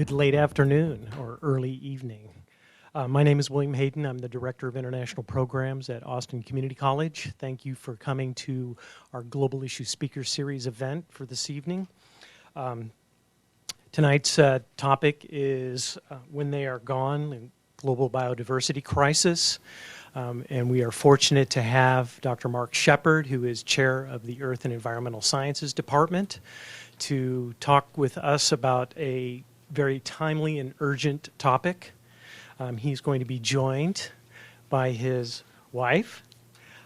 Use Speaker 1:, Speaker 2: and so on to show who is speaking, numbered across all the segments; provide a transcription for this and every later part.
Speaker 1: Good late afternoon or early evening. My name is William Hayden. I'm the Director of International Programs at Austin Community College. Thank you for coming to our Global Issue Speaker Series event for this evening. Tonight's topic is When They Are Gone, the Global Biodiversity Crisis. And we are fortunate to have Dr. Mark Shepard, who is Chair of the Earth and Environmental Sciences Department, to talk with us about a very timely and urgent topic. He's going to be joined by his wife,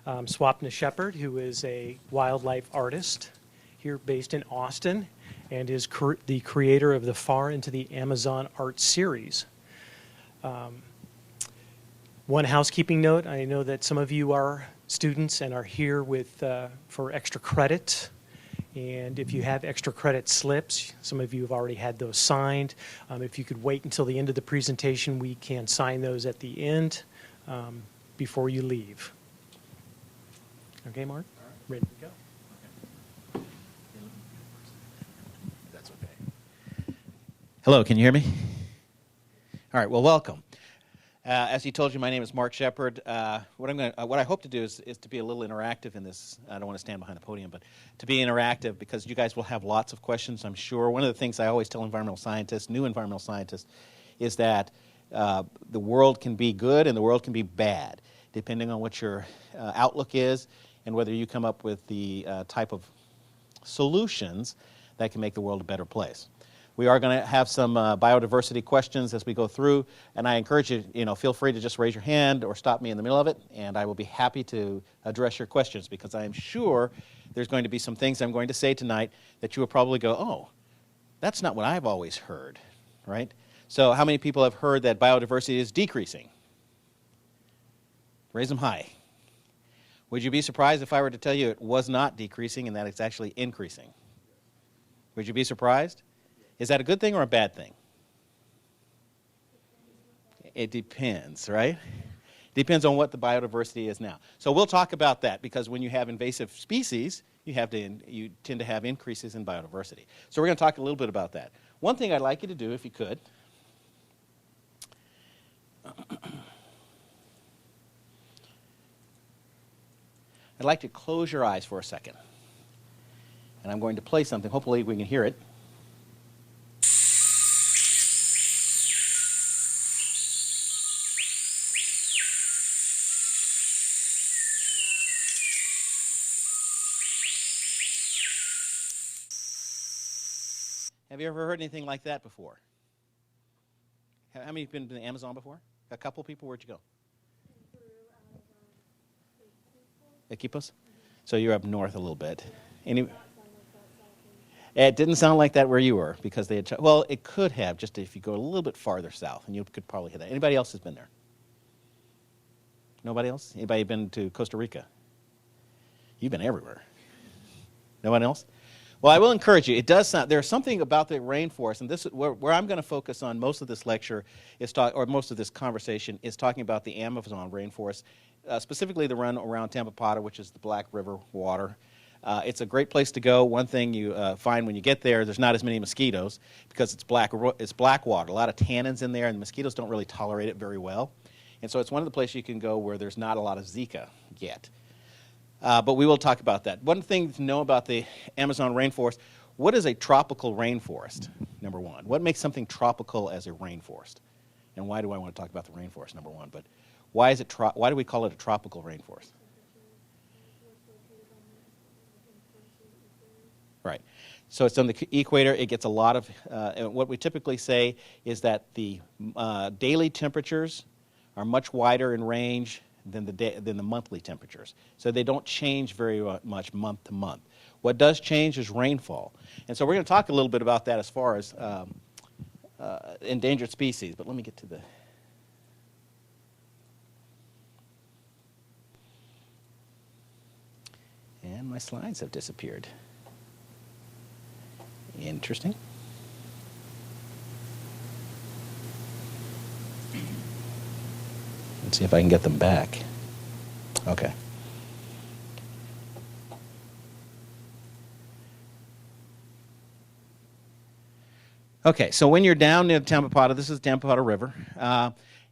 Speaker 1: Swapna Shepard, who is a wildlife artist here based in Austin and is the creator of the Far Into the Amazon art series. One housekeeping note, I know that some of you are students and are here with for extra credit. And if you have extra credit slips, some of you have already had those signed. If you could wait until the end of the presentation, we can sign those at the end before you leave. Okay, Mark? All right. Ready to go.
Speaker 2: Okay. That's okay. Hello, can you hear me? All right, well, welcome. As he told you, my name is Mark Shepard. What I hope to do is to be a little interactive in this. I don't want to stand behind the podium, but to be interactive because you guys will have lots of questions, I'm sure. One of the things I always tell environmental scientists, new environmental scientists, is that the world can be good and the world can be bad, depending on what your outlook is and whether you come up with the type of solutions that can make the world a better place. We are going to have some biodiversity questions as we go through, and I encourage you, feel free to just raise your hand or stop me in the middle of it, and I will be happy to address your questions because I am sure there's going to be some things I'm going to say tonight that you will probably go, oh, that's not what I've always heard, right? So how many people have heard that biodiversity is decreasing? Raise them high. Would you be surprised if I were to tell you it was not decreasing and that it's actually increasing? Would you be surprised? Is that a good thing or a bad thing? It depends, right? Depends on what the biodiversity is now. So we'll talk about that because when you have invasive species, you tend to have increases in biodiversity. So we're going to talk a little bit about that. One thing I'd like you to do, if you could, I'd like to close your eyes for a second. And I'm going to play something. Hopefully we can hear it. Have you ever heard anything like that before? How many have been to the Amazon before? A couple people? Where'd you go? Iquitos? So you're up north a little bit. It didn't sound like that where you were because they had. Well, it could have just if you go a little bit farther south, and you could probably hear that. Anybody else has been there? Nobody else? Anybody been to Costa Rica? You've been everywhere. No one else? Well, I will encourage you. It does sound, there's something about the rainforest, and this is where I'm going to focus on most of this lecture or most of this conversation is talking about the Amazon rainforest, specifically the run around Tampapata, which is the Black River water. It's a great place to go. One thing you find when you get there, there's not as many mosquitoes because it's black water. A lot of tannins in there, and the mosquitoes don't really tolerate it very well. And so it's one of the places you can go where there's not a lot of Zika yet. But we will talk about that. One thing to know about the Amazon rainforest, what is a tropical rainforest, number one? What makes something tropical as a rainforest? And why do I want to talk about the rainforest, number one? But why do we call it a tropical rainforest? Right. So it's on the equator. It gets a lot of, what we typically say is that the daily temperatures are much wider in range than the monthly temperatures. So they don't change very much month to month. What does change is rainfall. And so we're going to talk a little bit about that as far as endangered species. But let me get to the... And my slides have disappeared. Interesting. Let's see if I can get them back. Okay. Okay, so when you're down near the Tampapata, this is the Tampapata River.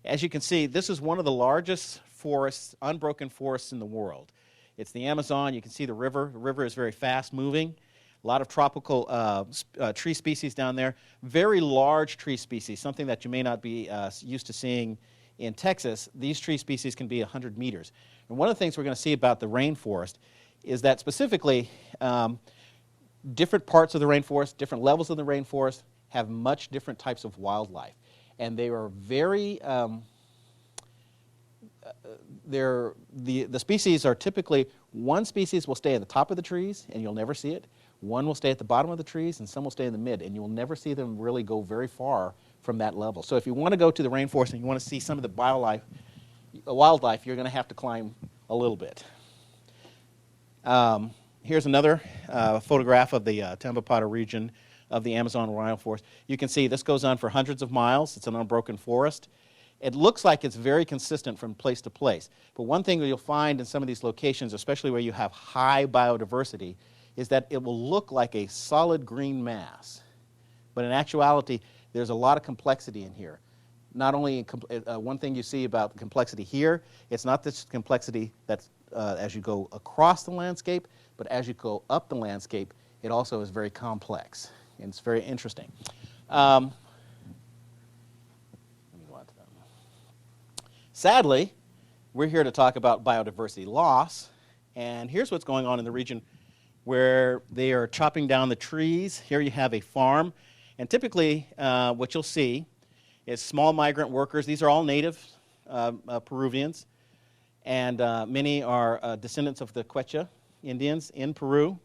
Speaker 2: As you can see, this is one of the largest forests, unbroken forests in the world. It's the Amazon. You can see the river. The river is very fast moving. A lot of tropical tree species down there. Very large tree species, something that you may not be used to seeing in Texas. These tree species can be 100 meters. And one of the things we're going to see about the rainforest is that specifically different parts of the rainforest, different levels of the rainforest have much different types of wildlife. And they are very, the species are typically, one species will stay at the top of the trees and you'll never see it. One will stay at the bottom of the trees and some will stay in the mid, and you'll never see them really go very far from that level. So if you want to go to the rainforest and you want to see some of the wildlife, you're going to have to climb a little bit. Here's another photograph of the Tampapata region of the Amazon rainforest. You can see this goes on for hundreds of miles. It's an unbroken forest. It looks like it's very consistent from place to place. But one thing that you'll find in some of these locations, especially where you have high biodiversity, is that it will look like a solid green mass. But in actuality, there's a lot of complexity in here. Not only one thing you see about the complexity here, it's not this complexity that's as you go across the landscape, but as you go up the landscape, it also is very complex. And it's very interesting. Let me go on to that. Sadly, we're here to talk about biodiversity loss. And here's what's going on in the region where they are chopping down the trees. Here you have a farm. And typically, what you'll see is small migrant workers. These are all native Peruvians. And many are descendants of the Quechua Indians in Peru.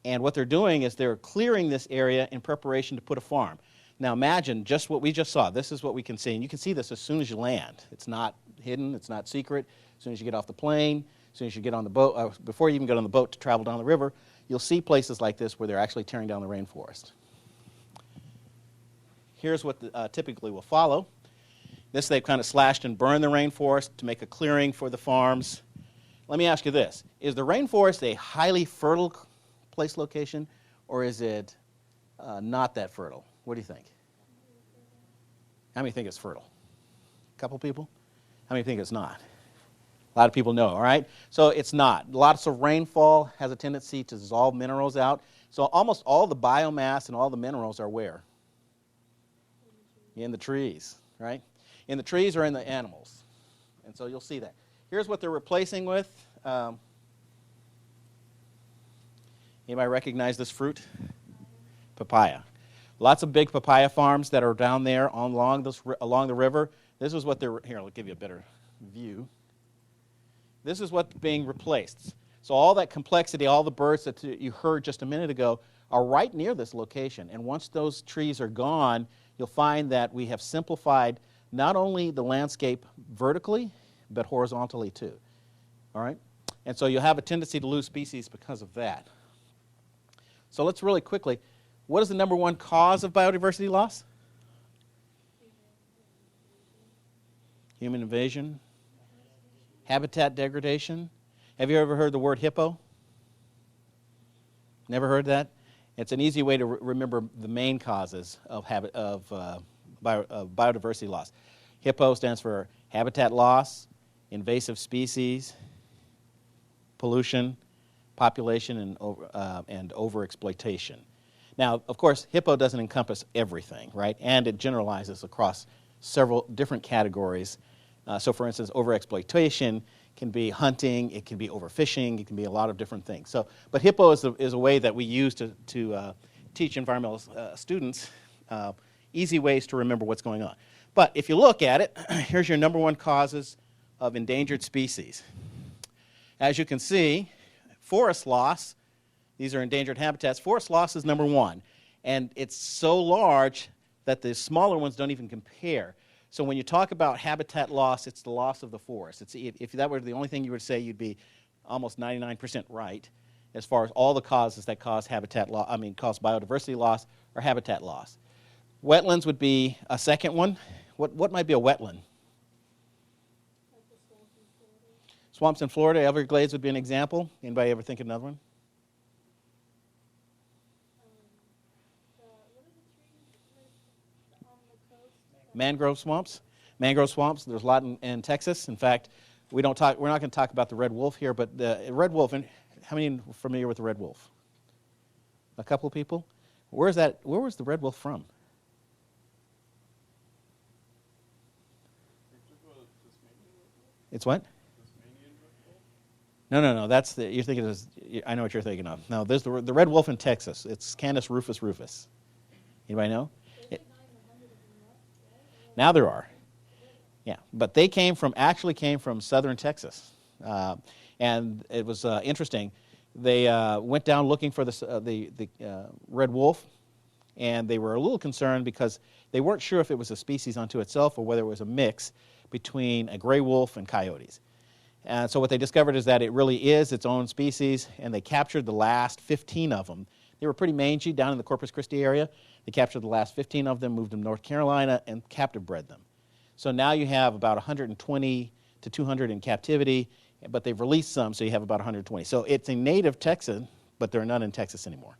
Speaker 2: And what they're doing is they're clearing this area in preparation to put a farm. Now imagine just what we just saw. This is what we can see. And you can see this as soon as you land. It's not hidden. It's not secret. As soon as you get off the plane, as soon as you get on the boat, before you even get on the boat to travel down the river, you'll see places like this where they're actually tearing down the rainforest. Here's what typically will follow. This, they've kind of slashed and burned the rainforest to make a clearing for the farms. Let me ask you this. Is the rainforest a highly fertile place location, or is it not that fertile? What do you think? How many think it's fertile? A couple people? How many think it's not? A lot of people know, all right? So it's not. Lots of rainfall has a tendency to dissolve minerals out. So almost all the biomass and all the minerals are where? In the trees, right? In the trees or in the animals. And so you'll see that. Here's what they're replacing with. Anybody recognize this fruit? Papaya. Lots of big papaya farms that are down there along the river. This is what they're, here, I'll give you a better view. This is what's being replaced. So all that complexity, all the birds that you heard just a minute ago are right near this location. And once those trees are gone, you'll find that we have simplified not only the landscape vertically, but horizontally too. All right? And so you'll have a tendency to lose species because of that. So let's really quickly, what is the number one cause of biodiversity loss? Human invasion. Habitat degradation. Have you ever heard the word hippo? Never heard that? It's an easy way to remember the main causes of biodiversity loss. HIPPO stands for habitat loss, invasive species, pollution, population, and overexploitation. Now, of course, HIPPO doesn't encompass everything, right? And it generalizes across several different categories. So, for instance, overexploitation can be hunting, it can be overfishing, it can be a lot of different things. So, but HIPPO is a way that we use to teach environmental students easy ways to remember what's going on. But if you look at it, here's your number one causes of endangered species. As you can see, forest loss, these are endangered habitats, forest loss is number one. And it's so large that the smaller ones don't even compare. So when you talk about habitat loss, it's the loss of the forest. If that were the only thing you would say, you'd be almost 99% right as far as all the causes that cause cause biodiversity loss or habitat loss. Wetlands would be a second one. What might be a wetland? Swamps in Florida, Everglades would be an example. Anybody ever think of another one? Mangrove swamps. Mangrove swamps, there's a lot in Texas. In fact, we're not going to talk about the red wolf here, but the red wolf, and how many are familiar with the red wolf? A couple of people? Where was the red wolf from? It's what? No. That's you're thinking of. I know what you're thinking of. No, there's the red wolf in Texas. It's Canis rufus. Anybody know? Now there are. Yeah, but they actually came from southern Texas, and it was interesting. They went down looking for the red wolf, and they were a little concerned because they weren't sure if it was a species unto itself or whether it was a mix between a gray wolf and coyotes. And so what they discovered is that it really is its own species, and they captured the last 15 of them. They were pretty mangy down in the Corpus Christi area. They captured the last 15 of them, moved them to North Carolina, and captive bred them. So now you have about 120 to 200 in captivity, but they've released some, so you have about 120. So it's a native Texan, but there are none in Texas anymore,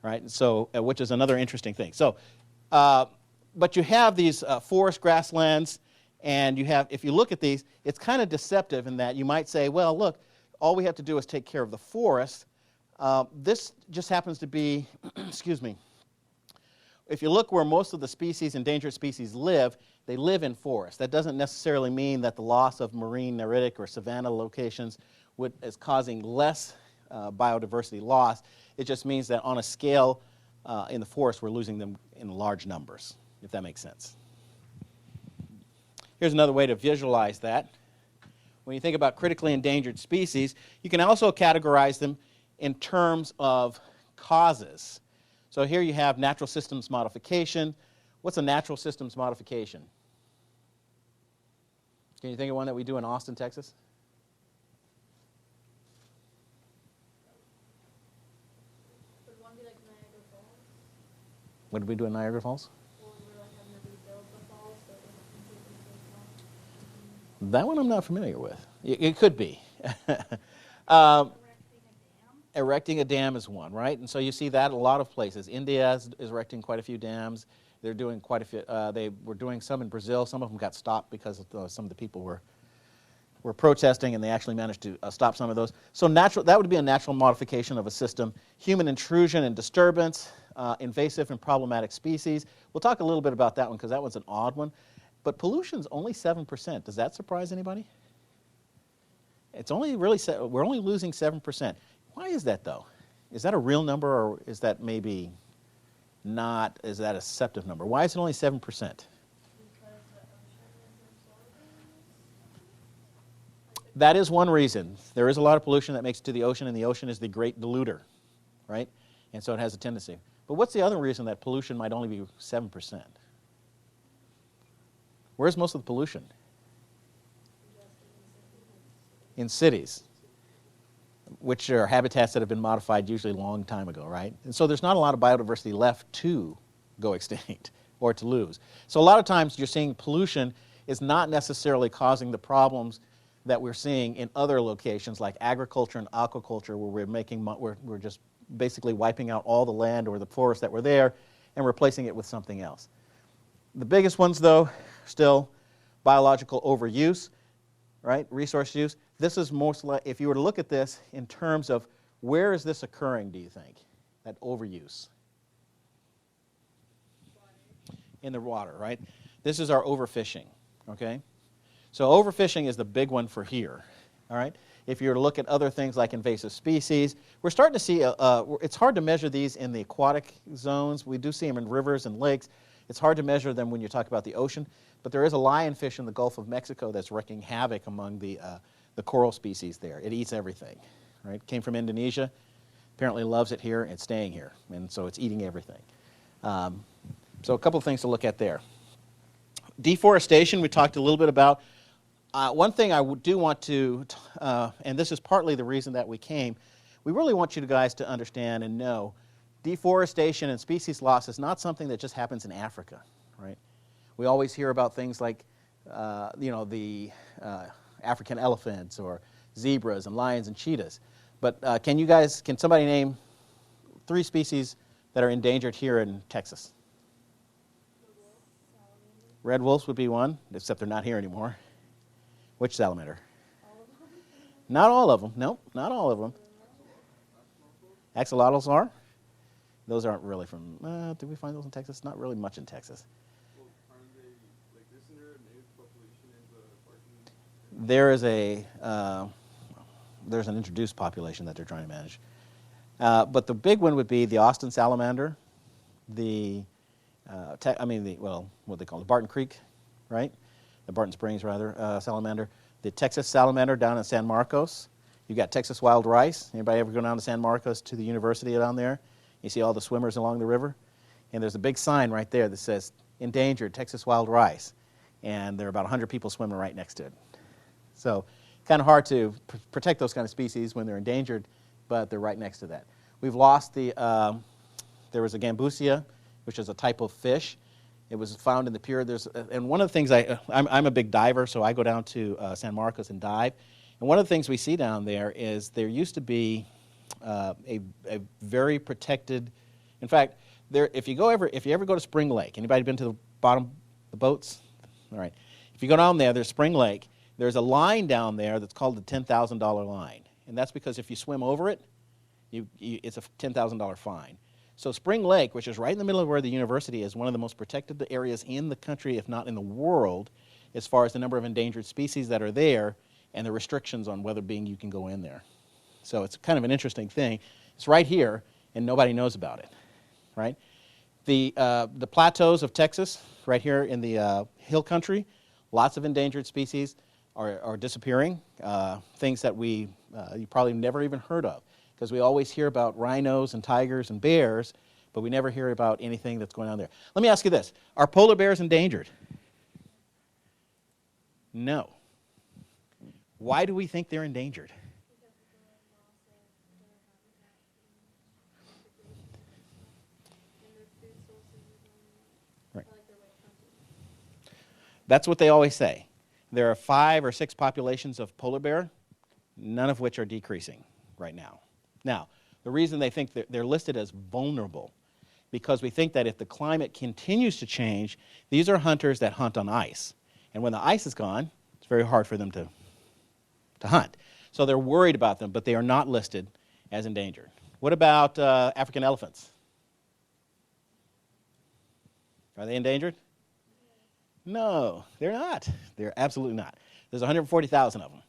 Speaker 2: right? So, which is another interesting thing. So, but you have these forest grasslands, and you have, if you look at these, it's kind of deceptive in that you might say, well, look, all we have to do is take care of the forest. This just happens to be, excuse me, if you look where most of the species, endangered species live, they live in forests. That doesn't necessarily mean that the loss of marine neritic or savanna locations is causing less biodiversity loss. It just means that on a scale in the forest, we're losing them in large numbers, if that makes sense. Here's another way to visualize that. When you think about critically endangered species, you can also categorize them in terms of causes. So here you have natural systems modification. What's a natural systems modification? Can you think of one that we do in Austin, Texas?
Speaker 3: Would one be like Niagara Falls?
Speaker 2: What did we do in Niagara Falls?
Speaker 3: Or would we like have them rebuild the falls so they don't completely take off?
Speaker 2: That one I'm not familiar with. It could be. Erecting a dam is one, right? And so you see that in a lot of places. India is erecting quite a few dams. They're doing quite a few. They were doing some in Brazil. Some of them got stopped because some of the people were protesting, and they actually managed to stop some of those. So that would be a natural modification of a system. Human intrusion and disturbance, invasive and problematic species. We'll talk a little bit about that one because that one's an odd one. But pollution's only 7%. Does that surprise anybody? It's only really we're only losing 7%. Why is that, though? Is that a real number, or is that maybe not? Is that a deceptive number? Why is it only 7%?
Speaker 3: Because the ocean is absorbing.
Speaker 2: That is one reason. There is a lot of pollution that makes it to the ocean, and the ocean is the great diluter, right? And so it has a tendency. But what's the other reason that pollution might only be 7%? Where's most of the pollution? In cities, which are habitats that have been modified usually a long time ago, right? And so there's not a lot of biodiversity left to go extinct or to lose. So a lot of times you're seeing pollution is not necessarily causing the problems that we're seeing in other locations like agriculture and aquaculture, where we're just basically wiping out all the land or the forests that were there and replacing it with something else. The biggest ones, though, still biological overuse, right? Resource use. This is most like, if you were to look at this in terms of where is this occurring, do you think, that overuse? In the water, right? This is our overfishing, okay? So overfishing is the big one for here, all right? If you were to look at other things like invasive species, we're starting to see, it's hard to measure these in the aquatic zones. We do see them in rivers and lakes. It's hard to measure them when you talk about the ocean, but there is a lionfish in the Gulf of Mexico that's wreaking havoc among the coral species there. It eats everything, right? Came from Indonesia, apparently loves it here, it's staying here, and so it's eating everything. So a couple of things to look at there. Deforestation, we talked a little bit about. One thing I do want to, and this is partly the reason that we came, we really want you guys to understand and know deforestation and species loss is not something that just happens in Africa, right? We always hear about things like, the African elephants or zebras and lions and cheetahs. But can somebody name 3 species that are endangered here in Texas? Red wolves would be one, except they're not here anymore. Which salamander? Not all of them. Nope, not all of them. Axolotls are? Those aren't really from, did we find those in Texas? Not really much in Texas.
Speaker 4: Well, aren't they, like, isn't there a native population in the park?
Speaker 2: There's an introduced population that they're trying to manage. But the big one would be the Austin salamander, what they call the Barton Creek, right? The Barton Springs, rather, salamander. The Texas salamander down in San Marcos. You've got Texas wild rice. Anybody ever go down to San Marcos to the university down there? You see all the swimmers along the river? And there's a big sign right there that says, endangered Texas wild rice. And there are about 100 people swimming right next to it. So kind of hard to protect those kind of species when they're endangered, but they're right next to that. We've lost there was a gambusia, which is a type of fish. It was found in the pier. And one of the things, I'm a big diver, so I go down to San Marcos and dive. And one of the things we see down there is there used to be a very protected, in fact, if you ever go to Spring Lake, anybody been to the bottom of the boats? All right. If you go down there, there's Spring Lake. There's a line down there that's called the $10,000 line. And that's because if you swim over it, it's a $10,000 fine. So Spring Lake, which is right in the middle of where the university is, one of the most protected areas in the country, if not in the world, as far as the number of endangered species that are there and the restrictions on whether you can go in there. So it's kind of an interesting thing. It's right here, and nobody knows about it, right? The plateaus of Texas, right here in the hill country, lots of endangered species are disappearing, things that you probably never even heard of, because we always hear about rhinos and tigers and bears, but we never hear about anything that's going on there. Let me ask you this. Are polar bears endangered? No. Why do we think they're endangered? Right. That's what they always say. There are 5 or 6 populations of polar bear, none of which are decreasing right now. Now, the reason they think they're listed as vulnerable, because we think that if the climate continues to change, these are hunters that hunt on ice. And when the ice is gone, it's very hard for them to hunt. So they're worried about them, but they are not listed as endangered. What about African elephants? Are they endangered? No, they're not. They're absolutely not. There's 140,000 of them.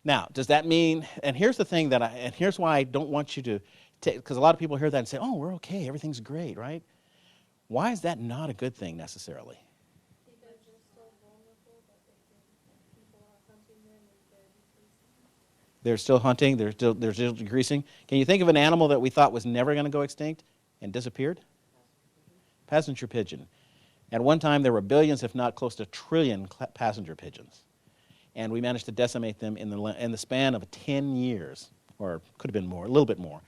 Speaker 2: Now, does that mean, and here's the thing and here's why I don't want you to take, because a lot of people hear that and say, oh, we're okay, everything's great, right? Why is that not a good thing necessarily?
Speaker 3: Because they're so vulnerable that people are hunting them and they're decreasing.
Speaker 2: They're still hunting, they're still decreasing. Can you think of an animal that we thought was never going to go extinct and disappeared? Passenger pigeon. At one time, there were billions, if not close to a trillion, passenger pigeons. And we managed to decimate them in the span of 10 years, or could have been more, a little bit more.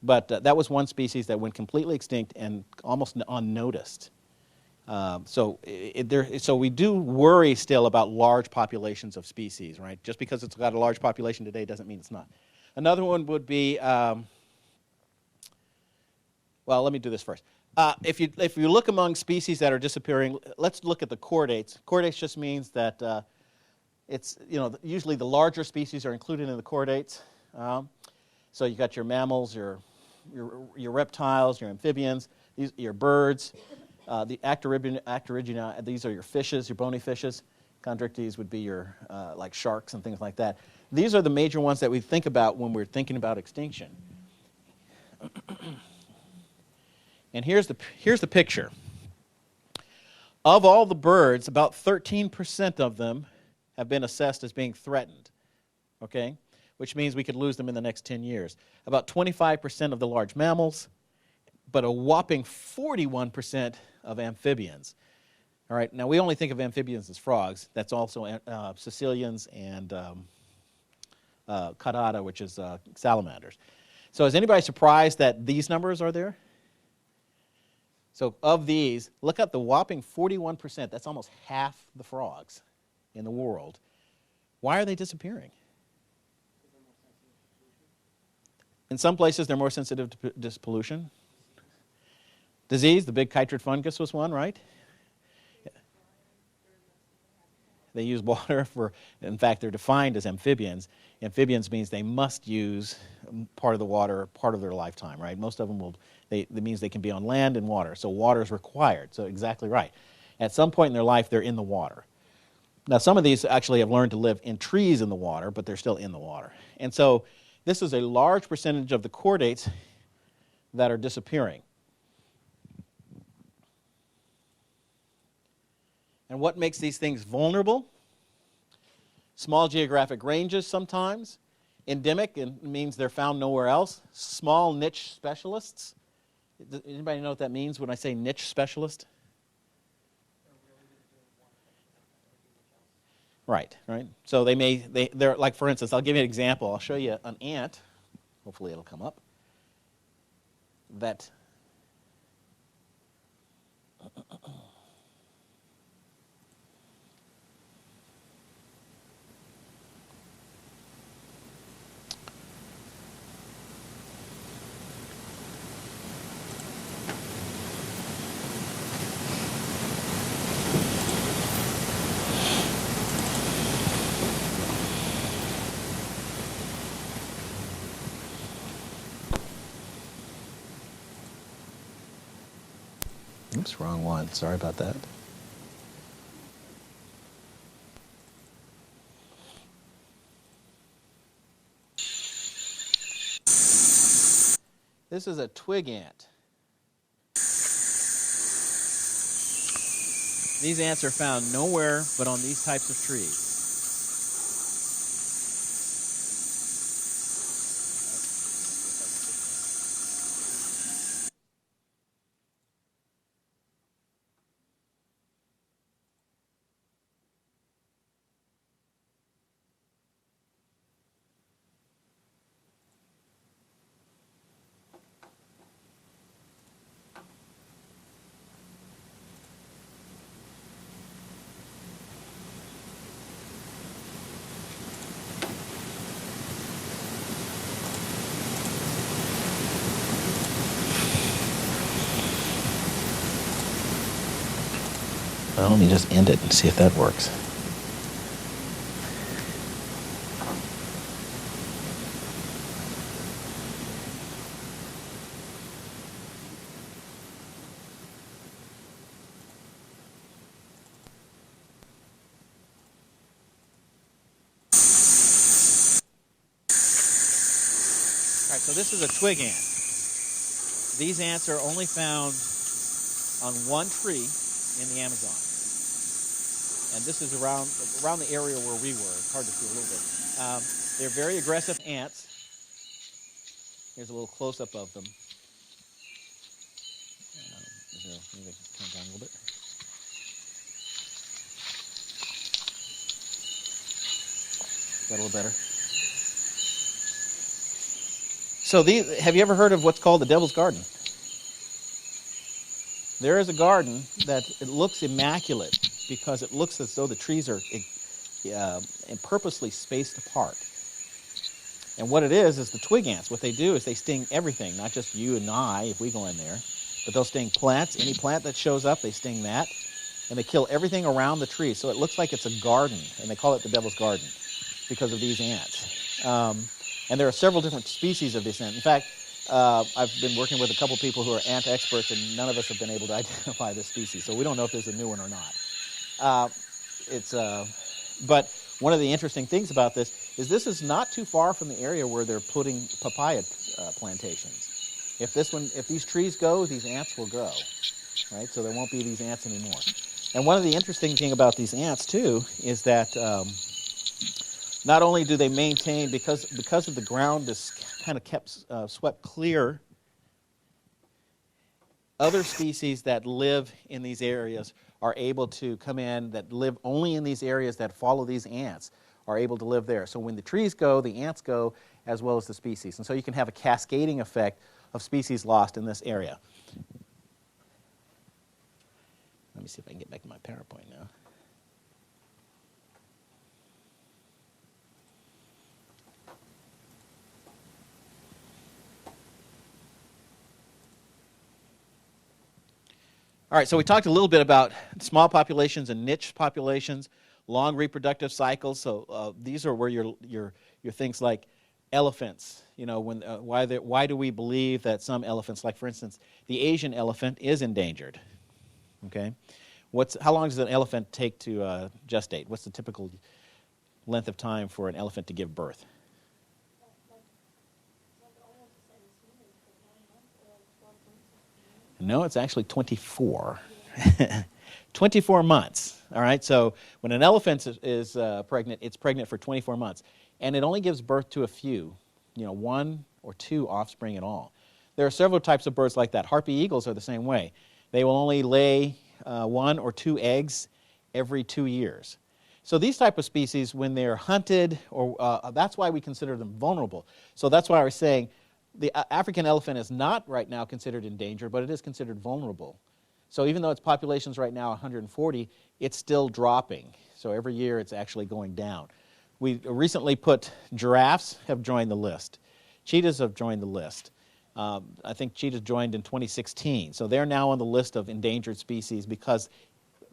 Speaker 2: But that was one species that went completely extinct and almost unnoticed. So we do worry still about large populations of species, right? Just because it's got a large population today doesn't mean it's not. Another one would be, well, let me do this first. If you look among species that are disappearing, let's look at the chordates. Chordates just means that it's, usually the larger species are included in the chordates. So you got your mammals, your reptiles, your amphibians, your birds, the Actorigina, these are your fishes, your bony fishes. Chondrichthyes would be your like sharks and things like that. These are the major ones that we think about when we're thinking about extinction. And here's the picture. Of all the birds, about 13% of them have been assessed as being threatened, okay? Which means we could lose them in the next 10 years. About 25% of the large mammals, but a whopping 41% of amphibians. All right, now we only think of amphibians as frogs. That's also caecilians and caudata, which is salamanders. So is anybody surprised that these numbers are there? So of these, look at the whopping 41%. That's almost half the frogs in the world. Why are they disappearing? In some places, they're more sensitive to pollution. Disease, the big chytrid fungus was one, right? They use water for, in fact, they're defined as amphibians. Amphibians means they must use part of the water, part of their lifetime, right? Most of them will, that means they can be on land and water. So water is required, so exactly right. At some point in their life, they're in the water. Now, some of these actually have learned to live in trees in the water, but they're still in the water. And so this is a large percentage of the chordates that are disappearing. And what makes these things vulnerable? Small geographic ranges sometimes. Endemic means they're found nowhere else. Small niche specialists. Anybody know what that means when I say niche specialist? Right. So they're like, for instance, I'll give you an example. I'll show you an ant. Hopefully it'll come up. That oops, wrong one. Sorry about that. This is a twig ant. These ants are found nowhere but on these types of trees. Well, let me just end it and see if that works. All right, so this is a twig ant. These ants are only found on one tree in the Amazon. And this is around the area where we were. It's hard to see a little bit. They're very aggressive ants. Here's a little close-up of them. Maybe I can turn it down a little bit. Is that a little better? So have you ever heard of what's called the Devil's Garden? There is a garden that it looks immaculate because it looks as though the trees are purposely spaced apart. And what it is the twig ants. What they do is they sting everything, not just you and I if we go in there, but they'll sting plants. Any plant that shows up, they sting that. And they kill everything around the tree. So it looks like it's a garden, and they call it the Devil's Garden because of these ants. And there are several different species of this ant. In fact, I've been working with a couple people who are ant experts, and none of us have been able to identify this species. So we don't know if there's a new one or not. But one of the interesting things about this is not too far from the area where they're putting papaya plantations. If these trees go, these ants will go, right? So there won't be these ants anymore. And one of the interesting thing about these ants too is that not only do they maintain, because of the ground is kind of kept swept clear, other species that live in these areas are able to come in, that live only in these areas that follow these ants, are able to live there. So when the trees go, the ants go, as well as the species. And so you can have a cascading effect of species lost in this area. Let me see if I can get back to my PowerPoint now. All right, so we talked a little bit about small populations and niche populations, long reproductive cycles. So these are where your things like elephants. You know, why do we believe that some elephants, like for instance, the Asian elephant is endangered? Okay, how long does an elephant take to gestate? What's the typical length of time for an elephant to give birth? No, it's actually 24. 24 months, all right? So when an elephant is pregnant, it's pregnant for 24 months. And it only gives birth to a few, you know, 1 or 2 offspring at all. There are several types of birds like that. Harpy eagles are the same way. They will only lay 1 or 2 eggs every 2 years. So these type of species, when they're hunted, that's why we consider them vulnerable. So that's why I was saying the African elephant is not right now considered endangered, but it is considered vulnerable. So even though its population is right now 140, it's still dropping. So every year it's actually going down. We recently put giraffes have joined the list. Cheetahs have joined the list. I think cheetahs joined in 2016. So they're now on the list of endangered species because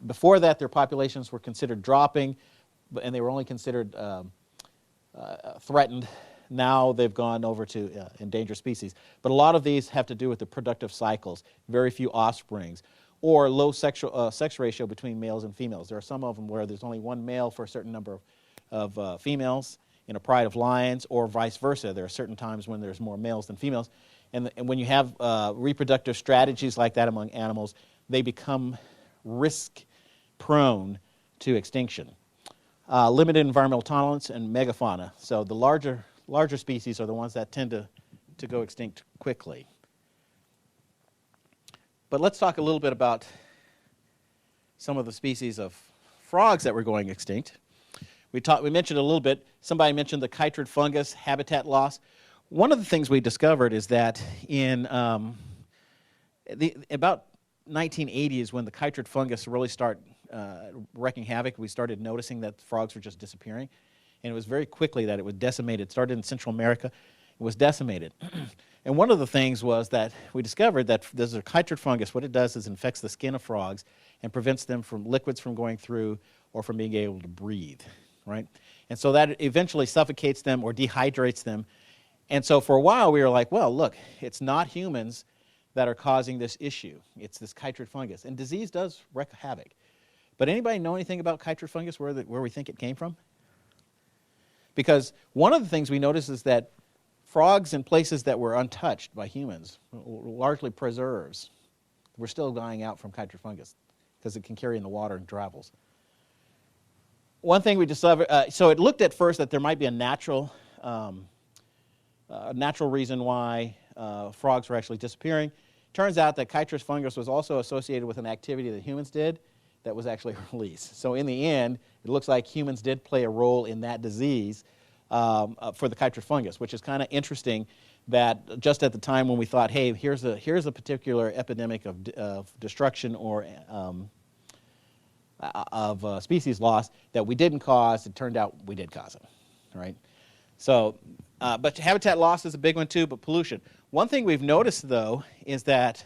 Speaker 2: before that their populations were considered dropping and they were only considered threatened. Now they've gone over to endangered species. But a lot of these have to do with the productive cycles, very few offsprings, or low sex ratio between males and females. There are some of them where there's only 1 male for a certain number of females in a pride of lions, or vice versa. There are certain times when there's more males than females. And when you have reproductive strategies like that among animals, they become risk-prone to extinction. Limited environmental tolerance and megafauna. So the larger species are the ones that tend to go extinct quickly. But let's talk a little bit about some of the species of frogs that were going extinct. We mentioned a little bit, somebody mentioned the chytrid fungus, habitat loss. One of the things we discovered is that in about 1980 is when the chytrid fungus really started wreaking havoc. We started noticing that frogs were just disappearing. And it was very quickly that it was decimated. It started in Central America. It was decimated. And one of the things was that we discovered that there's a chytrid fungus. What it does is infects the skin of frogs and prevents them from liquids from going through or from being able to breathe, right? And so that eventually suffocates them or dehydrates them. And so for a while we were like, well, look, it's not humans that are causing this issue. It's this chytrid fungus. And disease does wreak havoc. But anybody know anything about chytrid fungus, where we think it came from? Because one of the things we noticed is that frogs in places that were untouched by humans, largely preserves, were still dying out from chytrid fungus because it can carry in the water and travels. One thing we discovered, so it looked at first that there might be a natural reason why frogs were actually disappearing. Turns out that chytrid fungus was also associated with an activity that humans did that was actually released. So in the end, it looks like humans did play a role in that disease for the chytrid fungus, which is kind of interesting that just at the time when we thought, hey, here's a particular epidemic of destruction or of species loss that we didn't cause, it turned out we did cause it, right? So, but habitat loss is a big one too, but pollution. One thing we've noticed though is that,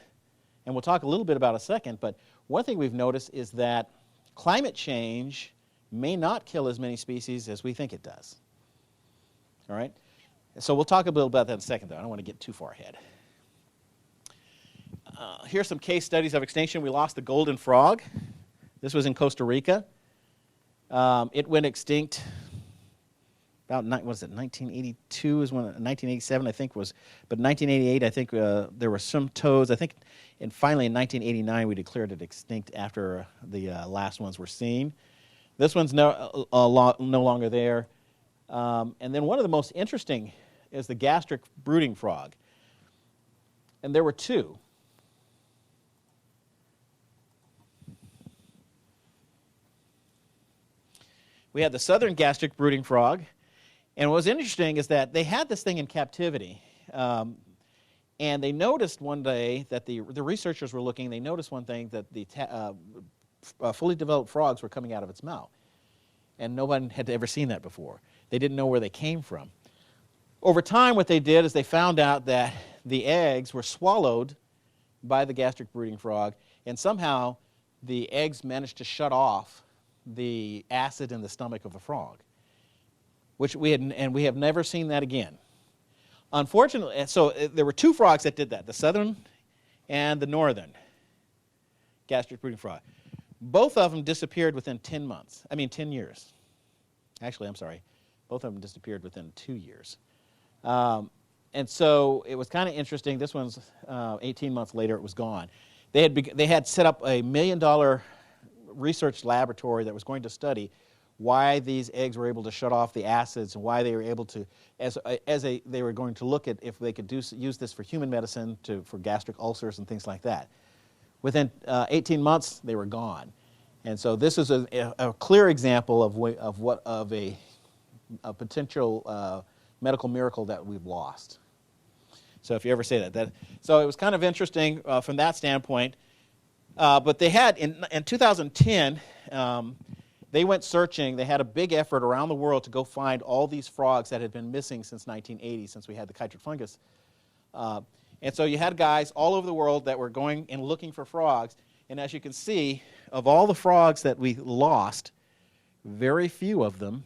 Speaker 2: and we'll talk a little bit about in a second, but one thing we've noticed is that climate change may not kill as many species as we think it does. All right? So we'll talk a little about that in a second, though. I don't want to get too far ahead. Here's some case studies of extinction. We lost the golden frog. This was in Costa Rica. It went extinct about, 1982 is when, 1987 I think was, but 1988 I think there were some toads. I think, and finally in 1989 we declared it extinct after the last ones were seen. This one's no longer there. And then one of the most interesting is the gastric brooding frog. And there were 2. We had the southern gastric brooding frog. And what was interesting is that they had this thing in captivity. And they noticed one day that the researchers were looking, they noticed one thing, that the fully developed frogs were coming out of its mouth. And no one had ever seen that before. They didn't know where they came from. Over time, what they did is they found out that the eggs were swallowed by the gastric brooding frog, and somehow the eggs managed to shut off the acid in the stomach of a frog, which we have never seen that again. Unfortunately, so there were two frogs that did that, the southern and the northern gastric breeding frog. Both of them disappeared within 10 years. Actually, I'm sorry. Both of them disappeared within 2 years. And so it was kind of interesting. This one's 18 months later, it was gone. They had set up a $1 million research laboratory that was going to study why these eggs were able to shut off the acids and why they were able to, they were going to look at if they could use this for human medicine for gastric ulcers and things like that. Within 18 months, they were gone. And so this is a clear example of a potential medical miracle that we've lost. So if you ever say that. So it was kind of interesting from that standpoint. But they had, in 2010, they went searching. They had a big effort around the world to go find all these frogs that had been missing since 1980, since we had the chytrid fungus. And so you had guys all over the world that were going and looking for frogs. And as you can see, of all the frogs that we lost, very few of them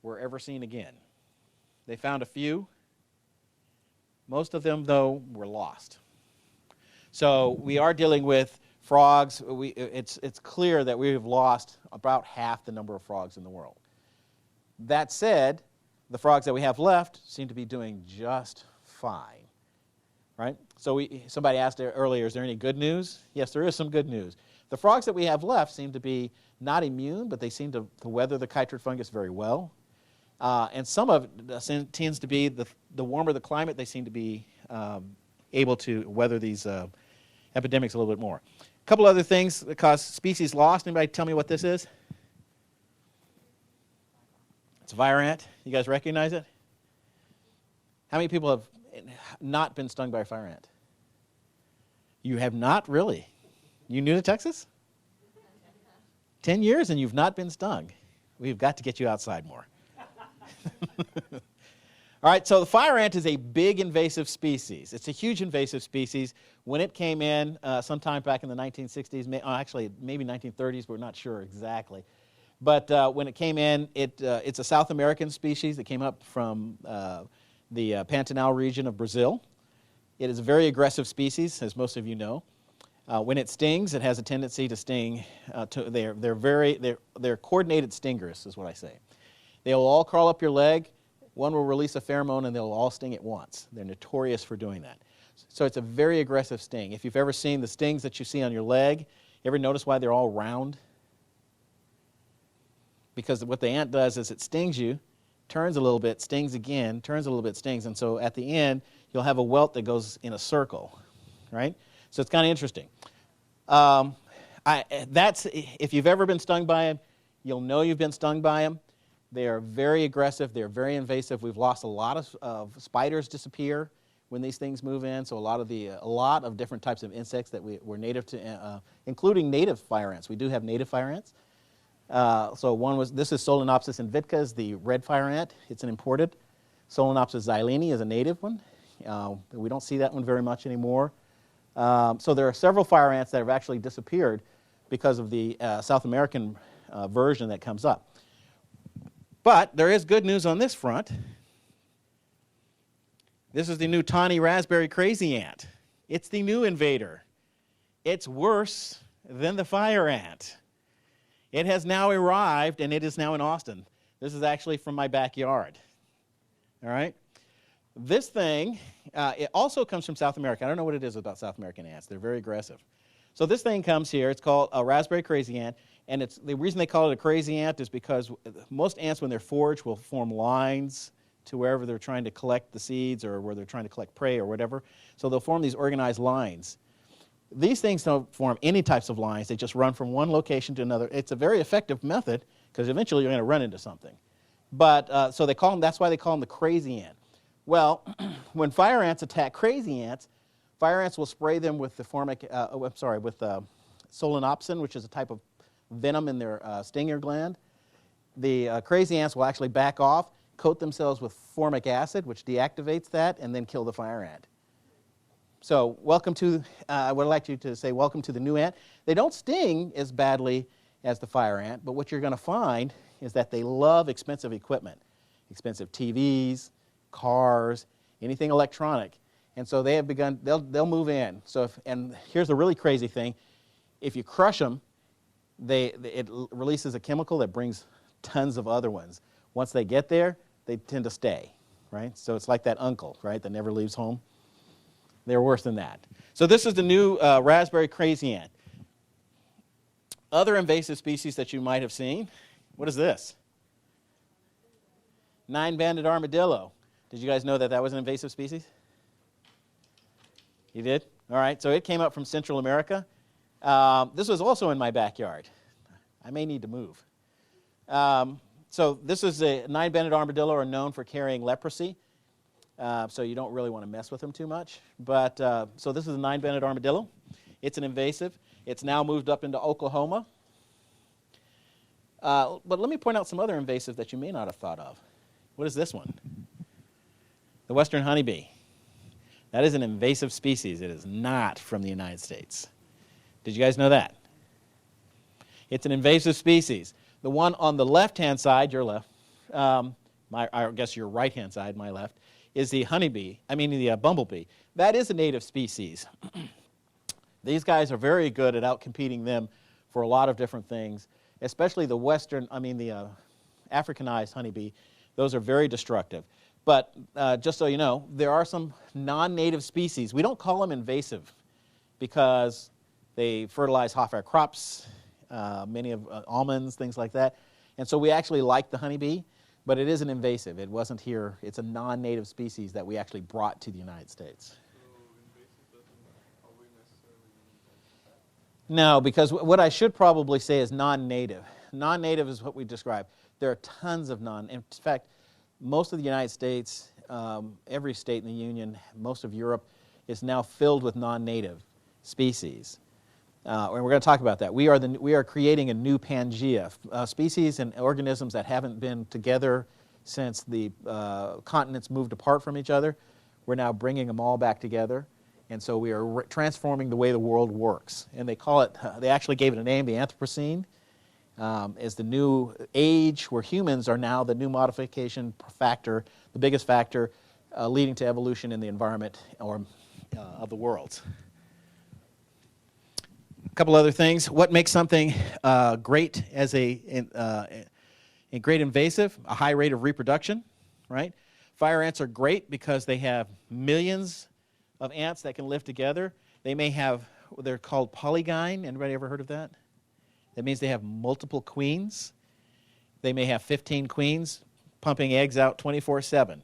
Speaker 2: were ever seen again. They found a few. Most of them, though, were lost. So we are dealing with frogs. It's clear that we have lost about half the number of frogs in the world. That said, the frogs that we have left seem to be doing just fine, right? So somebody asked earlier, is there any good news? Yes, there is some good news. The frogs that we have left seem to be not immune, but they seem to weather the chytrid fungus very well. And some of it tends to be, the warmer the climate, they seem to be able to weather these epidemics a little bit more. A couple other things that cause species lost. Anybody tell me what this is? It's a fire ant. You guys recognize it? How many people have not been stung by a fire ant? You have not, really? You new to Texas? 10 years and you've not been stung. We've got to get you outside more. All right, so the fire ant is a big invasive species. It's a huge invasive species. When it came in sometime back in the 1960s, actually maybe 1930s, we're not sure exactly. But when it came in, it's a South American species that came up from the Pantanal region of Brazil. It is a very aggressive species, as most of you know. When it stings, it has a tendency to sting. They're coordinated stingers, is what I say. They'll all crawl up your leg. One will release a pheromone, and they'll all sting at once. They're notorious for doing that. So it's a very aggressive sting. If you've ever seen the stings that you see on your leg, you ever notice why they're all round? Because what the ant does is it stings you, turns a little bit, stings again, turns a little bit, stings. And so at the end, you'll have a welt that goes in a circle, right? So it's kind of interesting. If you've ever been stung by them, you'll know you've been stung by them. They are very aggressive. They're very invasive. We've lost a lot of spiders disappear when these things move in. So a lot of different types of insects that were native to, including native fire ants. We do have native fire ants. This is Solenopsis invicta, is the red fire ant. It's an imported. Solenopsis xylene is a native one. We don't see that one very much anymore. So there are several fire ants that have actually disappeared because of the South American version that comes up. But there is good news on this front. This is the new tawny raspberry crazy ant. It's the new invader. It's worse than the fire ant. It has now arrived, and it is now in Austin. This is actually from my backyard. All right? This thing, it also comes from South America. I don't know what it is about South American ants. They're very aggressive. So this thing comes here. It's called a raspberry crazy ant. And the reason they call it a crazy ant is because most ants, when they're foraged, will form lines to wherever they're trying to collect the seeds or where they're trying to collect prey or whatever. So they'll form these organized lines. These things don't form any types of lines. They just run from one location to another. It's a very effective method because eventually you're going to run into something. But so that's why they call them the crazy ant. Well, when fire ants attack crazy ants, fire ants will spray them with solenopsin, which is a type of venom in their stinger gland. The crazy ants will actually back off, coat themselves with formic acid, which deactivates that, and then kill the fire ant. So welcome to, I would like you to say welcome to the new ant. They don't sting as badly as the fire ant, but what you're going to find is that they love expensive equipment, expensive TVs, cars, anything electronic. And so they have begun, they'll move in. So and here's the really crazy thing. If you crush them, it releases a chemical that brings tons of other ones. Once they get there, they tend to stay, right? So it's like that uncle, right, that never leaves home. They're worse than that. So this is the new raspberry crazy ant. Other invasive species that you might have seen. What is this? Ninebanded armadillo. Did you guys know that that was an invasive species? You did? All right, so it came up from Central America. This was also in my backyard. I may need to move. So this is a nine-banded armadillo are known for carrying leprosy. So you don't really want to mess with them too much. But so this is a nine-banded armadillo. It's an invasive. It's now moved up into Oklahoma. But let me point out some other invasive that you may not have thought of. What is this one? The western honeybee. That is an invasive species. It is not from the United States. Did you guys know that? It's an invasive species. The one on the left-hand side, your left, I guess your right-hand side, my left, is the bumblebee. That is a native species. These guys are very good at outcompeting them for a lot of different things, especially the Africanized honeybee. Those are very destructive. But just so you know, there are some non-native species. We don't call them invasive because they fertilize half our crops, many of almonds, things like that. And so we actually like the honeybee, but it is an invasive. It wasn't here. It's a non-native species that we actually brought to the United States.
Speaker 4: So invasive doesn't always necessarily mean that.
Speaker 2: No, because what I should probably say is non-native. Non-native is what we describe. There are tons of in fact, most of the United States, every state in the Union, most of Europe is now filled with non-native species. And we're going to talk about that. We are creating a new Pangea, species and organisms that haven't been together since the continents moved apart from each other. We're now bringing them all back together. And so we are transforming the way the world works. And they call it, they actually gave it a name, the Anthropocene. Is the new age where humans are now the new modification factor, the biggest factor leading to evolution in the environment or of the world. A couple other things. What makes something great as a great invasive? A high rate of reproduction, right? Fire ants are great because they have millions of ants that can live together. They may have, they're called polygyne. Anybody ever heard of that? That means they have multiple queens. They may have 15 queens pumping eggs out 24/7.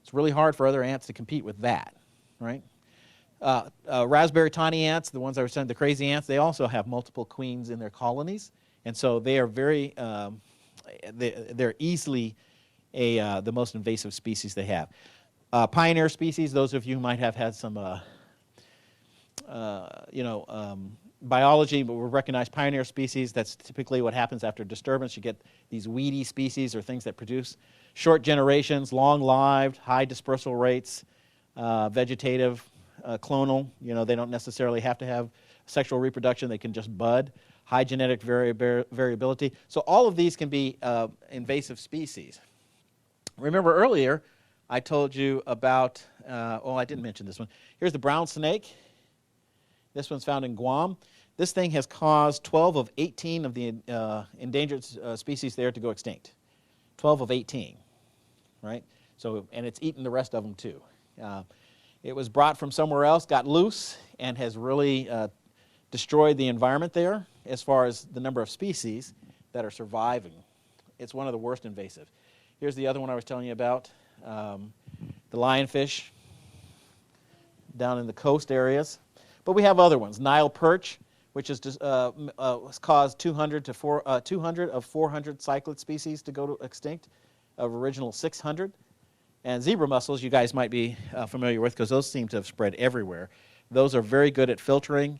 Speaker 2: It's really hard for other ants to compete with that, right? Raspberry tawny ants, the ones I was saying, the crazy ants, they also have multiple queens in their colonies, and so they are very, they're easily the most invasive species they have. Pioneer species, those of you who might have had some, biology, but we recognize pioneer species. That's typically what happens after disturbance. You get these weedy species or things that produce short generations, long-lived, high dispersal rates, vegetative, clonal. They don't necessarily have to have sexual reproduction. They can just bud. High genetic variability. So all of these can be invasive species. Remember earlier, I told you about, I didn't mention this one. Here's the brown snake. This one's found in Guam. This thing has caused 12 of 18 of the endangered species there to go extinct. 12 of 18, right? So, and it's eaten the rest of them too. It was brought from somewhere else, got loose, and has really destroyed the environment there as far as the number of species that are surviving. It's one of the worst invasive. Here's the other one I was telling you about, the lionfish down in the coast areas. But we have other ones. Nile Perch, which has caused 200 of 400 cyclid species to go to extinct, of original 600. And zebra mussels, you guys might be familiar with because those seem to have spread everywhere. Those are very good at filtering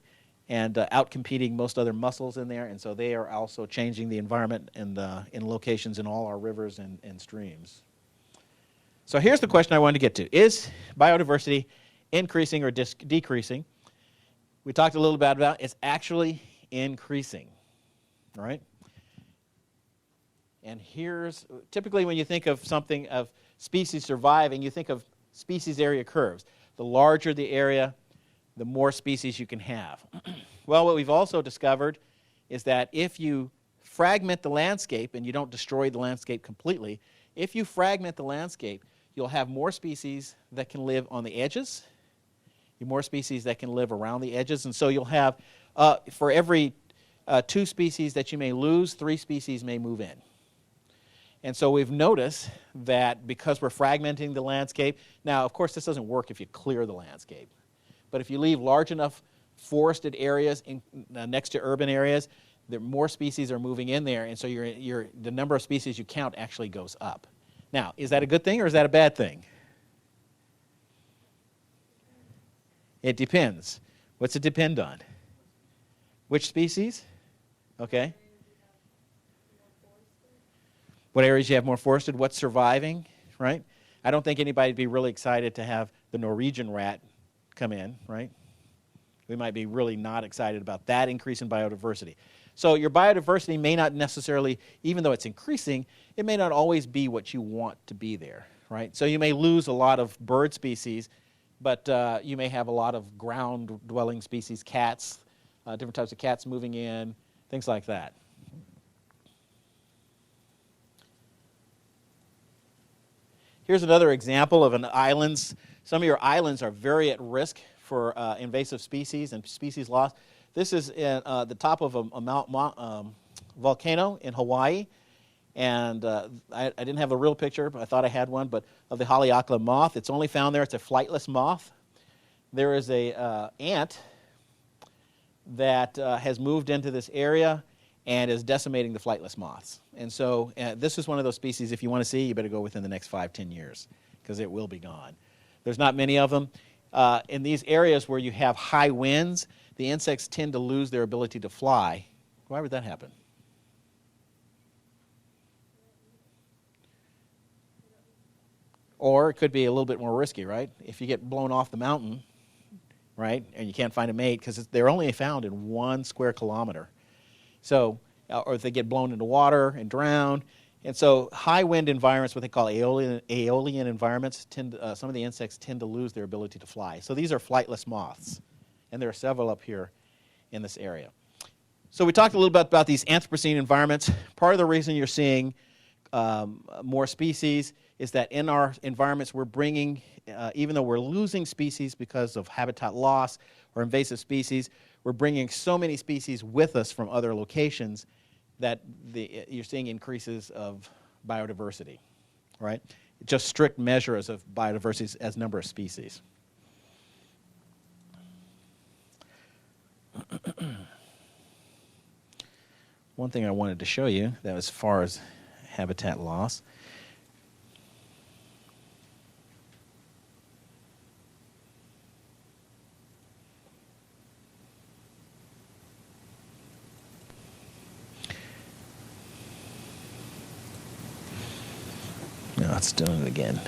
Speaker 2: and outcompeting most other mussels in there, and so they are also changing the environment and in locations in all our rivers and streams. So here's the question I wanted to get to. Is biodiversity increasing or decreasing. We talked a little bit about it's actually increasing, all right? And here's, typically when you think of something of species surviving, you think of species area curves. The larger the area, the more species you can have. Well, what we've also discovered is that if you fragment the landscape and you don't destroy the landscape completely, if you fragment the landscape, you'll have more species that can live on the edges, more species that can live around the edges, and so you'll have, for every 2 species that you may lose, 3 species may move in. And so we've noticed that because we're fragmenting the landscape, now of course this doesn't work if you clear the landscape, but if you leave large enough forested areas next to urban areas, more species are moving in there, and so the number of species you count actually goes up. Now, is that a good thing or is that a bad thing? It depends. What's it depend on? Which species? Okay. What areas you have more forested? What's surviving, right? I don't think anybody'd be really excited to have the Norwegian rat come in, right? We might be really not excited about that increase in biodiversity. So your biodiversity may not necessarily, even though it's increasing, it may not always be what you want to be there, right? So you may lose a lot of bird species, but you may have a lot of ground-dwelling species, cats, different types of cats moving in, things like that. Here's another example of an islands. Some of your islands are very at risk for invasive species and species loss. This is in, the top of a volcano in Hawaii. And I didn't have a real picture, but I thought I had one, but of the Haleakala moth. It's only found there. It's a flightless moth. There is a ant that has moved into this area and is decimating the flightless moths. And so this is one of those species, if you want to see, you better go within the next 5-10 years, because it will be gone. There's not many of them. In these areas where you have high winds, the insects tend to lose their ability to fly. Why would that happen? Or it could be a little bit more risky, right? If you get blown off the mountain, right, and you can't find a mate, because they're only found in 1 square kilometer. So, or if they get blown into water and drown. And so high wind environments, what they call aeolian environments, some of the insects tend to lose their ability to fly. So these are flightless moths. And there are several up here in this area. So we talked a little bit about these Anthropocene environments. Part of the reason you're seeing more species is that in our environments we're bringing, even though we're losing species because of habitat loss or invasive species, we're bringing so many species with us from other locations that you're seeing increases of biodiversity, right? Just strict measures of biodiversity as number of species. One thing I wanted to show you, that as far as habitat loss, no, it's doing it again.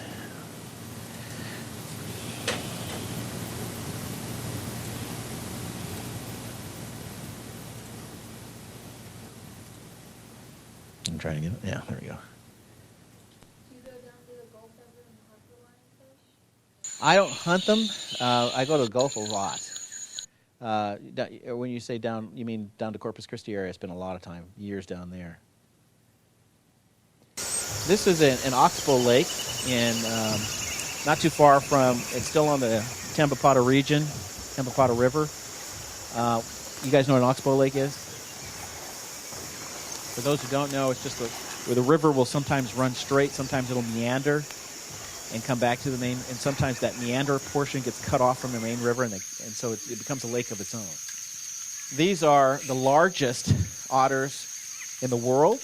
Speaker 2: I'm trying to get it. Yeah, there we go.
Speaker 3: Do you go down to the Gulf ever and hunt the lionfish?
Speaker 2: I don't hunt them. I go to the Gulf a lot. When you say down, you mean down to Corpus Christi area? I spent a lot of time, years down there. This is an oxbow lake in not too far from, it's still on the Tambopata region, Tambopata River. You guys know what an oxbow lake is? For those who don't know, it's just where the river will sometimes run straight, sometimes it'll meander and come back to the main, and sometimes that meander portion gets cut off from the main river, and so it becomes a lake of its own. These are the largest otters in the world.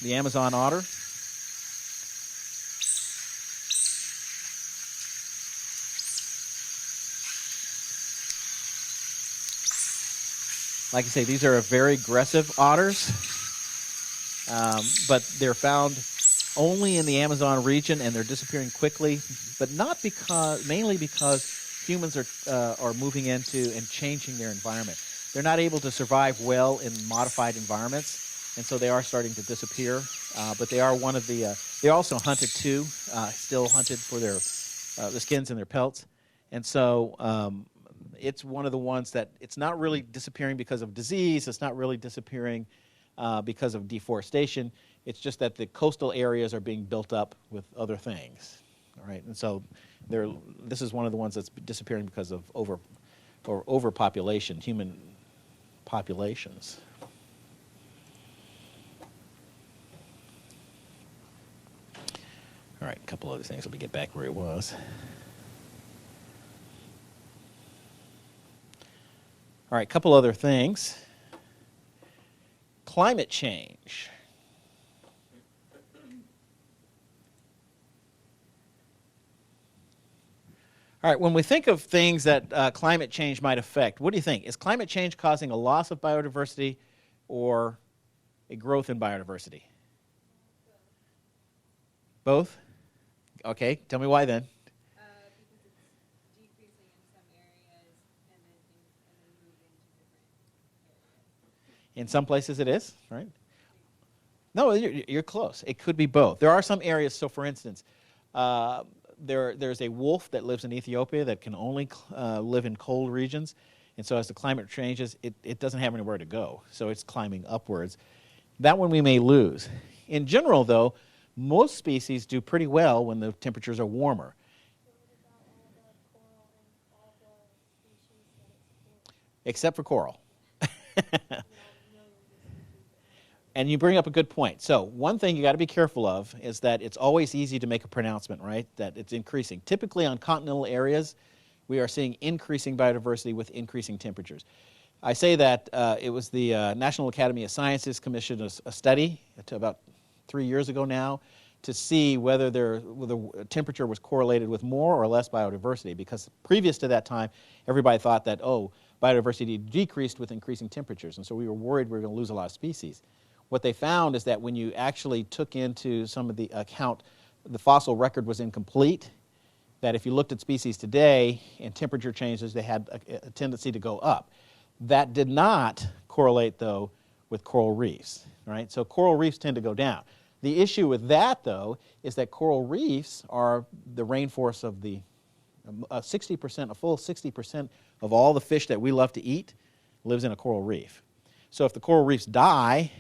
Speaker 2: The Amazon otter. Like I say, these are very aggressive otters, but they're found only in the Amazon region, and they're disappearing quickly, but not because, mainly because humans are moving into and changing their environment. They're not able to survive well in modified environments, and so they are starting to disappear. But they are one of the. They're also hunted too, still hunted for their the skins and their pelts, and so it's one of the ones that it's not really disappearing because of disease. It's not really disappearing because of deforestation. It's just that the coastal areas are being built up with other things. All right, and so this is one of the ones that's disappearing because of overpopulation, human populations. All right, a couple other things. Let me get back where it was. All right, a couple other things. Climate change. All right, when we think of things that climate change might affect, what do you think? Is climate change causing a loss of biodiversity or a growth in biodiversity? Both? Okay, tell me why then.
Speaker 3: Because it's decreasing in some areas and then moving to different areas.
Speaker 2: In some places it is, right? No, you're close. It could be both. There are some areas, so for instance, there's a wolf that lives in Ethiopia that can only live in cold regions, and so as the climate changes, it doesn't have anywhere to go, so it's climbing upwards. That one we may lose. In general, though, most species do pretty well when the temperatures are warmer. Except for coral. And you bring up a good point. So one thing you got to be careful of is that it's always easy to make a pronouncement, right, that it's increasing. Typically on continental areas, we are seeing increasing biodiversity with increasing temperatures. I say that it was the National Academy of Sciences commissioned a study about 3 years ago now to see whether the temperature was correlated with more or less biodiversity, because previous to that time, everybody thought that, biodiversity decreased with increasing temperatures, and so we were worried we were going to lose a lot of species. What they found is that when you actually took into some of the account, the fossil record was incomplete, that if you looked at species today and temperature changes, they had a tendency to go up. That did not correlate, though, with coral reefs, right? So coral reefs tend to go down. The issue with that, though, is that coral reefs are the rainforests of the 60%, a full 60% of all the fish that we love to eat lives in a coral reef. So if the coral reefs die,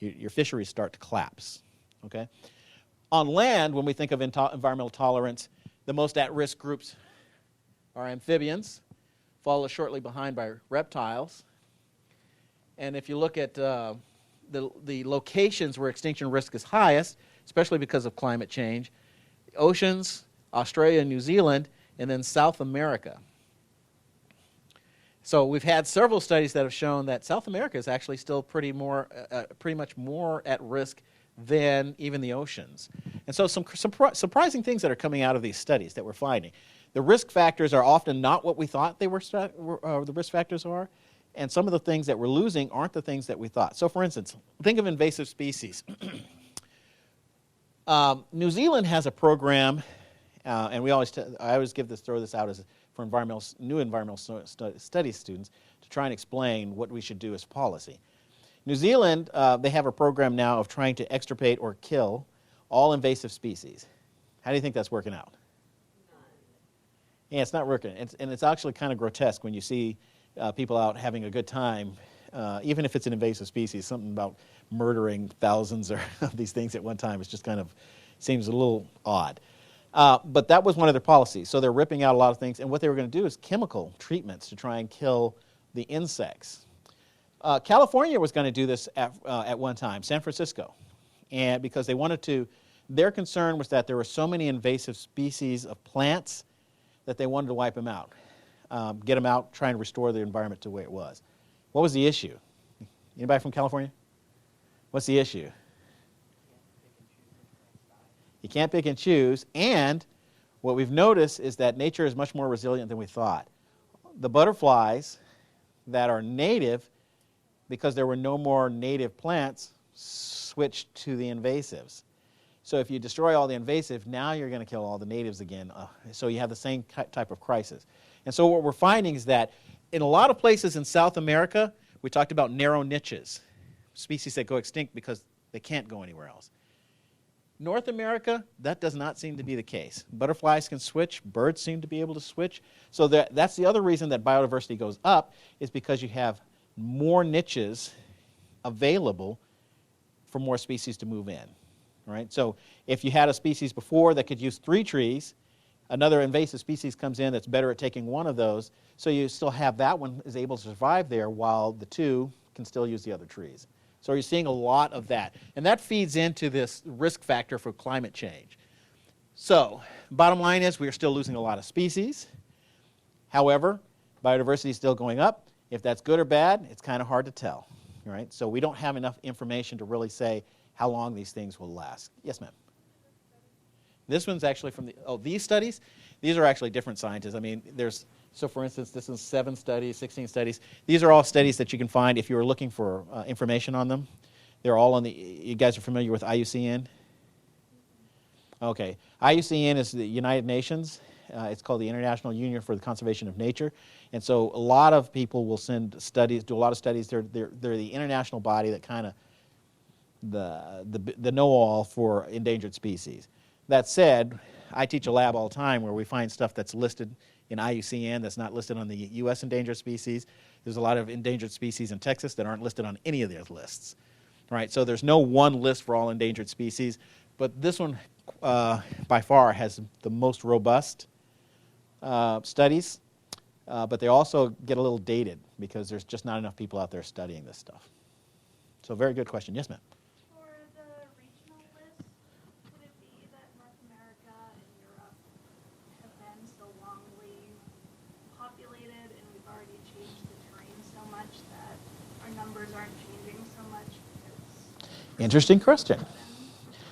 Speaker 2: your fisheries start to collapse, okay? On land, when we think of environmental tolerance, the most at-risk groups are amphibians, followed shortly behind by reptiles. And if you look at the locations where extinction risk is highest, especially because of climate change, oceans, Australia and New Zealand, and then South America. So we've had several studies that have shown that South America is actually still pretty much more at risk than even the oceans. And so some surprising things that are coming out of these studies that we're finding. The risk factors are often not what we thought they were, the risk factors are, and some of the things that we're losing aren't the things that we thought. So for instance, think of invasive species. New Zealand has a program, and I always throw this out as for new environmental studies students to try and explain what we should do as policy. New Zealand, they have a program now of trying to extirpate or kill all invasive species. How do you think that's working out? None. Yeah, it's not working. And it's actually kind of grotesque when you see people out having a good time, even if it's an invasive species. Something about murdering thousands of these things at one time is just kind of seems a little odd. But that was one of their policies. So they're ripping out a lot of things. And what they were going to do is chemical treatments to try and kill the insects. California was going to do this at one time, San Francisco. And because they wanted to, their concern was that there were so many invasive species of plants that they wanted to wipe them out. Get them out, try and restore the environment to the way it was. What was the issue? Anybody from California? What's the issue? You can't pick and choose, and what we've noticed is that nature is much more resilient than we thought. The butterflies that are native, because there were no more native plants, switched to the invasives. So if you destroy all the invasive, now you're going to kill all the natives again. So you have the same type of crisis. And so what we're finding is that in a lot of places in South America, we talked about narrow niches, species that go extinct because they can't go anywhere else. North America, that does not seem to be the case. Butterflies can switch. Birds seem to be able to switch. So that's the other reason that biodiversity goes up, is because you have more niches available for more species to move in. Right? So if you had a species before that could use 3 trees, another invasive species comes in that's better at taking one of those, so you still have that one is able to survive there while the 2 can still use the other trees. So you're seeing a lot of that. And that feeds into this risk factor for climate change. So bottom line is we're still losing a lot of species. However, biodiversity is still going up. If that's good or bad, it's kind of hard to tell. Right? So we don't have enough information to really say how long these things will last. Yes, ma'am. This one's actually from these studies, these are actually different scientists. I mean, so for instance, this is 7 studies, 16 studies. These are all studies that you can find if you were looking for information on them. They're all on you guys are familiar with IUCN? Okay. IUCN is the United Nations. It's called the International Union for the Conservation of Nature. And so a lot of people will send studies, do a lot of studies. They're the international body that kind of the know-all for endangered species. That said, I teach a lab all the time where we find stuff that's listed in IUCN that's not listed on the U.S. endangered species. There's a lot of endangered species in Texas that aren't listed on any of those lists. Right? So there's no one list for all endangered species, but this one by far has the most robust studies, but they also get a little dated because there's just not enough people out there studying this stuff. So very good question. Yes, ma'am.
Speaker 3: For the regional list, would it be that North America and Europe have been so longly populated and we've already changed the terrain so much that our numbers aren't changing so much?
Speaker 2: Interesting question.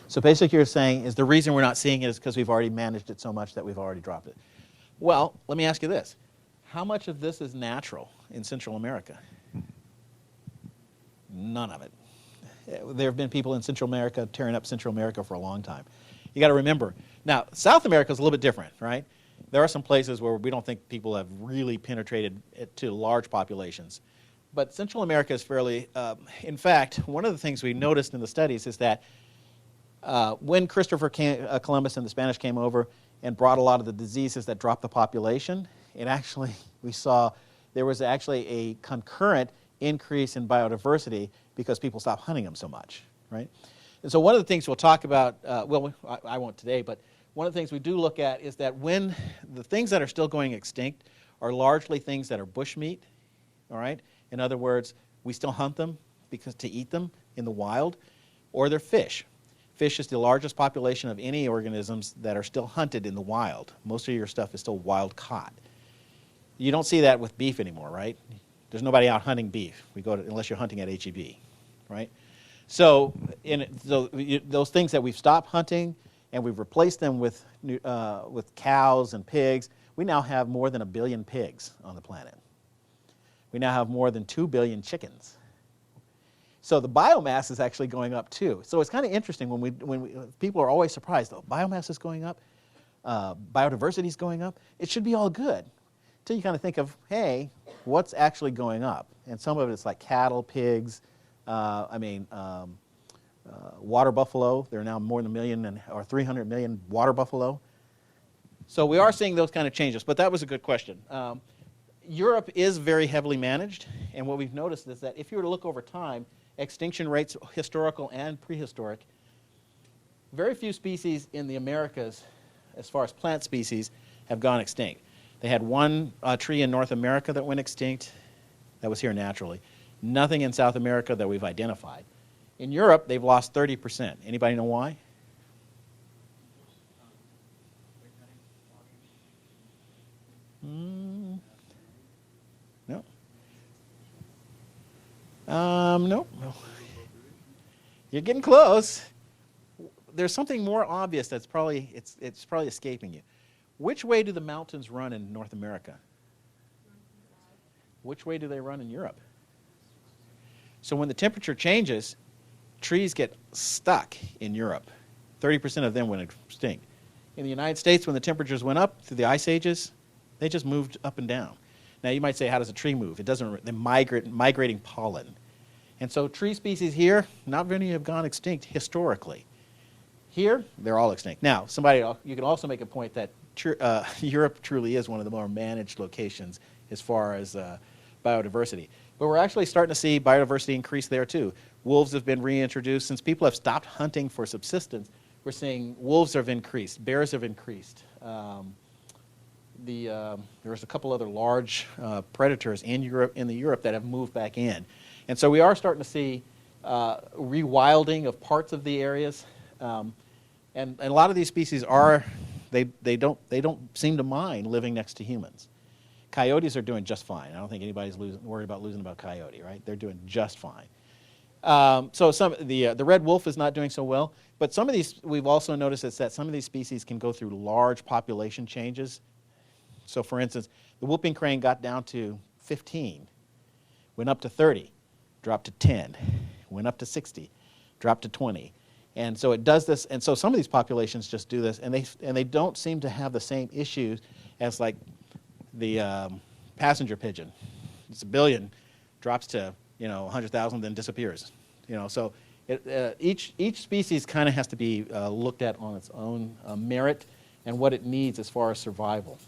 Speaker 2: So basically you're saying is the reason we're not seeing it is because we've already managed it so much that we've already dropped it. Well, let me ask you this. How much of this is natural in Central America? None of it. There have been people in Central America tearing up Central America for a long time. You got to remember. Now, South America is a little bit different, right? There are some places where we don't think people have really penetrated it to large populations. But Central America is fairly, in fact, one of the things we noticed in the studies is that when Christopher Columbus and the Spanish came over and brought a lot of the diseases that dropped the population, we saw there was actually a concurrent increase in biodiversity because people stopped hunting them so much, right? And so one of the things we'll talk about, I won't today, but one of the things we do look at is that when the things that are still going extinct are largely things that are bushmeat, all right? In other words, we still hunt them because to eat them in the wild, or they're fish. Fish is the largest population of any organisms that are still hunted in the wild. Most of your stuff is still wild caught. You don't see that with beef anymore, right? There's nobody out hunting beef. Unless you're hunting at H-E-B, right? So, those things that we've stopped hunting and we've replaced them with cows and pigs, we now have more than 1 billion pigs on the planet. We now have more than 2 billion chickens. So the biomass is actually going up too. So it's kind of interesting when people are always surprised, oh, biomass is going up, biodiversity is going up. It should be all good. Until you kind of think of, hey, what's actually going up? And some of it's like cattle, pigs, water buffalo. There are now more than 1 million or 300 million water buffalo. So we are seeing those kind of changes, but that was a good question. Europe is very heavily managed, and what we've noticed is that if you were to look over time, extinction rates, historical and prehistoric, very few species in the Americas, as far as plant species, have gone extinct. They had one tree in North America that went extinct that was here naturally. Nothing in South America that we've identified. In Europe, they've lost 30%. Anybody know why? No. No. You're getting close. There's something more obvious that's probably it's probably escaping you. Which way do the mountains run in North America? Which way do they run in Europe? So when the temperature changes, trees get stuck in Europe 30% of them went extinct. In the United States, when the temperatures went up through the ice ages, they just moved up and down. Now, you might say, how does a tree move? It doesn't, they're migrating pollen. And so tree species here, not many have gone extinct historically. Here, they're all extinct. Now, you can also make a point that Europe truly is one of the more managed locations as far as biodiversity. But we're actually starting to see biodiversity increase there too. Wolves have been reintroduced. Since people have stopped hunting for subsistence, we're seeing wolves have increased, bears have increased. There's a couple other large predators in Europe that have moved back in. And so we are starting to see rewilding of parts of the areas. And a lot of these species they don't seem to mind living next to humans. Coyotes are doing just fine. I don't think anybody's worried about losing a coyote, right? They're doing just fine. So the red wolf is not doing so well, but some of these, we've also noticed is that some of these species can go through large population changes. So for instance, the whooping crane got down to 15, went up to 30, dropped to 10, went up to 60, dropped to 20. And so it does this, and so some of these populations just do this, and they don't seem to have the same issues as like the passenger pigeon. It's a billion, drops to 100,000, then disappears. So each species kind of has to be looked at on its own merit and what it needs as far as survival.